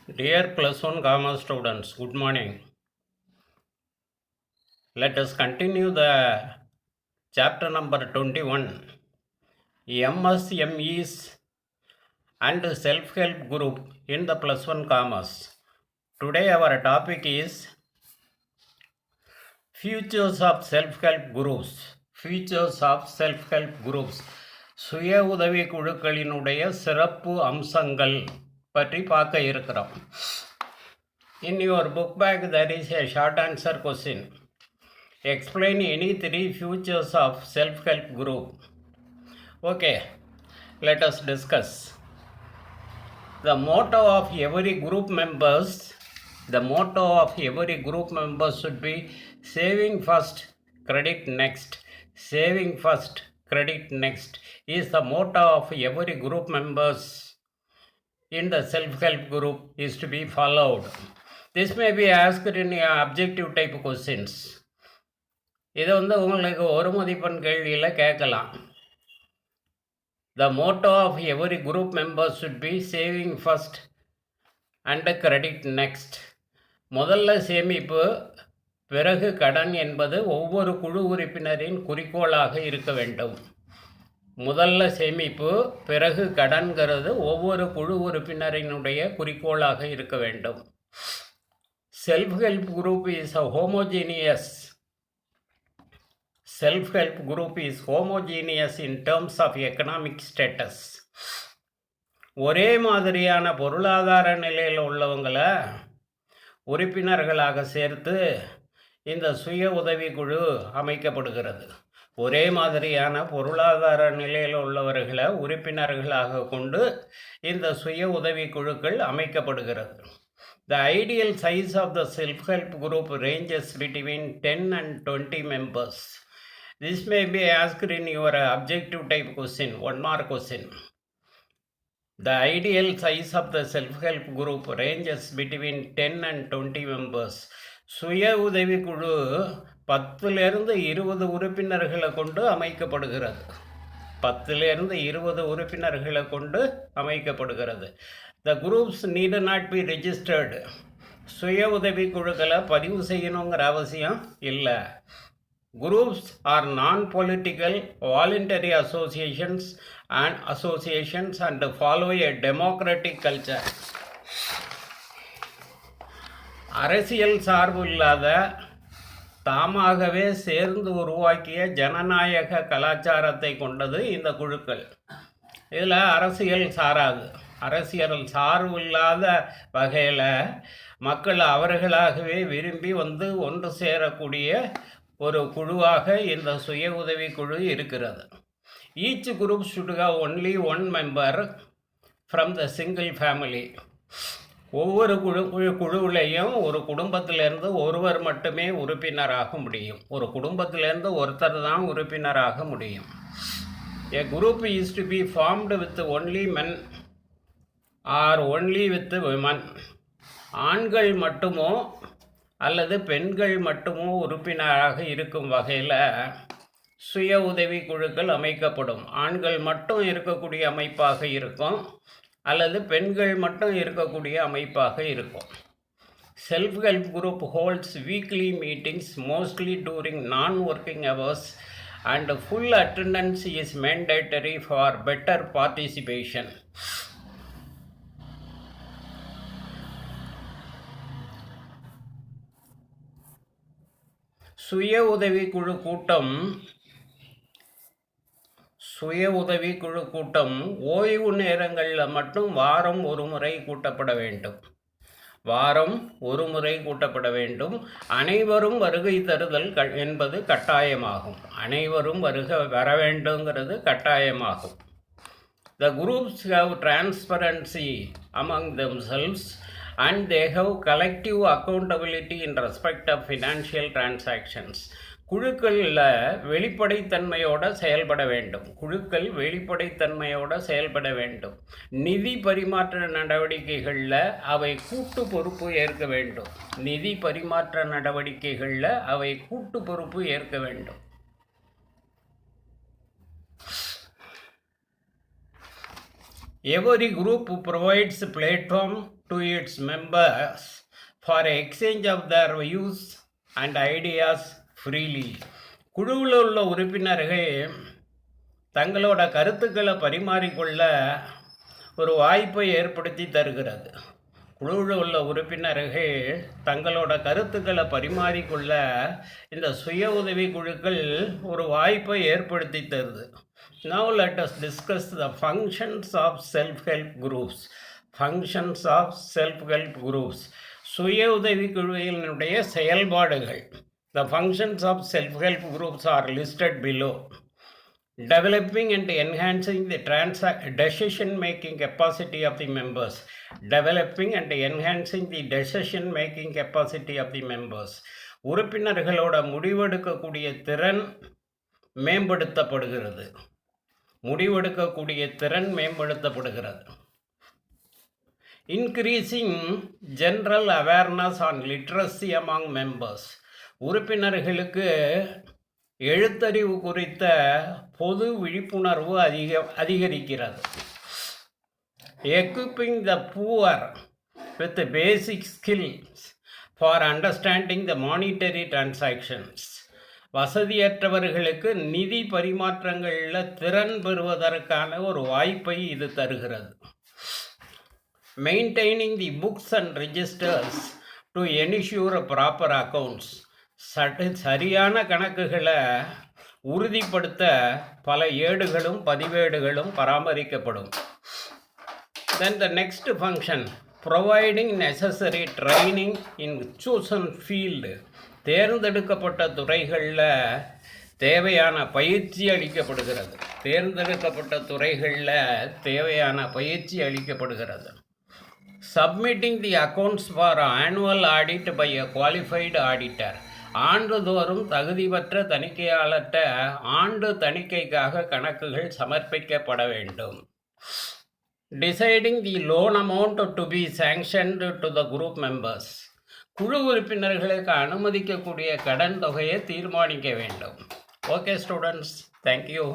Dear plus one commerce students, good morning. Let us continue the chapter number 21, MSMEs and self-help group in the plus one commerce. Today our topic is Features of self-help groups. Features of self-help groups. சுய உதவி குழுக்களினுடைய சிறப்பு அம்சங்கள் பற்றி பார்க்க இருக்கிறோம். In your book bag there is a short answer question. Explain any three features of self-help group. Okay, let us discuss. The motto of every group members should be saving first, credit next. Saving first, credit next is the motto of every group members in the self-help group is to be followed. This may be asked in objective type questions. இது உங்களுக்கு ஒரு மதிப்பெண் கேள்வியில் கேட்கலாம். The motto of every group member should be saving first and credit next. முதல்ல சேமிப்பு பிறகு கடன் என்பது ஒவ்வொரு குழு உறுப்பினரின் குறிக்கோளாக இருக்க வேண்டும். முதல்ல சேமிப்பு பிறகு கடன்கிறது ஒவ்வொரு குழு உறுப்பினரினுடைய குறிக்கோளாக இருக்க வேண்டும். Self-help group is a homogeneous. Self-help group is homogeneous in terms of economic status. ஒரே மாதிரியான பொருளாதார நிலையில் உள்ளவங்களை உறுப்பினர்களாக சேர்த்து இந்த சுய உதவி குழு அமைக்கப்படுகிறது. ஒரே மாதிரியான பொருளாதார நிலையில் உள்ளவர்களை உறுப்பினர்களாக கொண்டு இந்த சுய உதவி குழுக்கள் அமைக்கப்படுகிறது. The ideal size of the self-help group ranges between 10 and 20 members. This may be asked in your objective type question, 1 mark question. The ideal size of the self-help group ranges between 10 and 20 members. சுய உதவி குழு 10லிருந்து 20 உறுப்பினர்களை கொண்டு அமைக்கப்படுகிறது. 10லிருந்து 20 உறுப்பினர்களை கொண்டு அமைக்கப்படுகிறது. The groups need not be registered. சுய உதவி குழுக்களை பதிவு செய்யணுங்கிற அவசியம் இல்லை. Groups are non-political voluntary associations and follow a democratic culture. அரசியல் சார்பு இல்லாத தாமாகவே சேர்ந்து உருவாக்கிய ஜனநாயக கலாச்சாரத்தை கொண்டது இந்த குழுக்கள். இதில் அரசியல் சாராது. அரசியல் சார்பு இல்லாத வகையில் மக்கள் அவர்களாகவே விரும்பி வந்து ஒன்று சேரக்கூடிய ஒரு குழுவாக இந்த சுய உதவி குழு இருக்கிறது. Each group should have only one member from the single family. ஒவ்வொரு குழுவிலையும் ஒரு குடும்பத்திலேருந்து ஒருவர் மட்டுமே உறுப்பினராக முடியும். ஒரு குடும்பத்திலேருந்து ஒருத்தர் தான் உறுப்பினராக முடியும். A group is to be formed with only men or only with women. ஆண்கள் மட்டுமோ அல்லது பெண்கள் மட்டுமோ உறுப்பினராக இருக்கும் வகையில் சுய உதவி குழுக்கள் அமைக்கப்படும். ஆண்கள் மட்டும் இருக்கக்கூடிய அமைப்பாக இருக்கும் அல்லது பெண்கள் மட்டும் இருக்கக்கூடிய அமைப்பாக இருக்கும். Self-help group holds weekly meetings mostly during non-working hours and full attendance is mandatory for better participation. சுய உதவி குழு கூட்டம் ஓய்வு நேரங்களில் மட்டும் வாரம் ஒரு முறை கூட்டப்பட வேண்டும். அனைவரும் வருகை தருதல் என்பது கட்டாயமாகும். அனைவரும் வர வேண்டுங்கிறது கட்டாயமாகும். The groups have transparency among themselves and they have collective accountability in respect of financial transactions. குழுக்களில் வெளிப்படைத்தன்மையோடு செயல்பட வேண்டும். நிதி பரிமாற்ற நடவடிக்கைகளில் அவை கூட்டு பொறுப்பு ஏற்க வேண்டும். Every group provides a platform to its members for exchange of their views and ideas freely. குழுவில் உள்ள உறுப்பினர்கள் தங்களோட கருத்துக்களை பரிமாறிக்கொள்ள ஒரு வாய்ப்பை ஏற்படுத்தி தருகிறது. குழுவில் உள்ள உறுப்பினர்கள் தங்களோட கருத்துக்களை பரிமாறிக்கொள்ள இந்த சுய உதவி குழுக்கள் ஒரு வாய்ப்பை ஏற்படுத்தி தருது. Now let us discuss the functions of self-help groups. Functions of self-help groups. சுய உதவி குழுவினுடைய செயல்பாடுகள். The functions of self-help groups are listed below. Developing and enhancing the decision-making capacity of the members. Developing and enhancing the decision-making capacity of the members. உறுப்பினர்களோட முடிவெடுக்கக்கூடிய திறன் மேம்படுத்தப்படுகிறது. Increasing general awareness on literacy among members. உறுப்பினர்களுக்கு எழுத்தறிவு குறித்த பொது விழிப்புணர்வு அதிகரிக்கிறது. Equipping the poor with basic skills for understanding the monetary transactions. வசதியற்றவர்களுக்கு நிதி பரிமாற்றங்களில் திறன் பெறுவதற்கான ஒரு வாய்ப்பை இது தருகிறது. Maintaining the books and registers to ensure proper accounts. சரியான கணக்குகளை உறுதிப்படுத்த பல ஏடுகளும் பதிவேடுகளும் பராமரிக்கப்படும். Then the next function, providing necessary training in chosen field. தேர்ந்தெடுக்கப்பட்ட துறைகளில் தேவையான பயிற்சி அளிக்கப்படுகிறது. Submitting the accounts for annual audit by a qualified auditor. ஆண்டுதோறும் தகுதி பெற்ற தணிக்கையாளர்கிட்ட ஆண்டு தணிக்கைக்காக கணக்குகள் சமர்ப்பிக்கப்பட வேண்டும். Deciding the loan amount to be sanctioned to the group members. குழு உறுப்பினர்களுக்கு அனுமதிக்கக்கூடிய கடன் தொகையை தீர்மானிக்க வேண்டும். Okay students, thank you.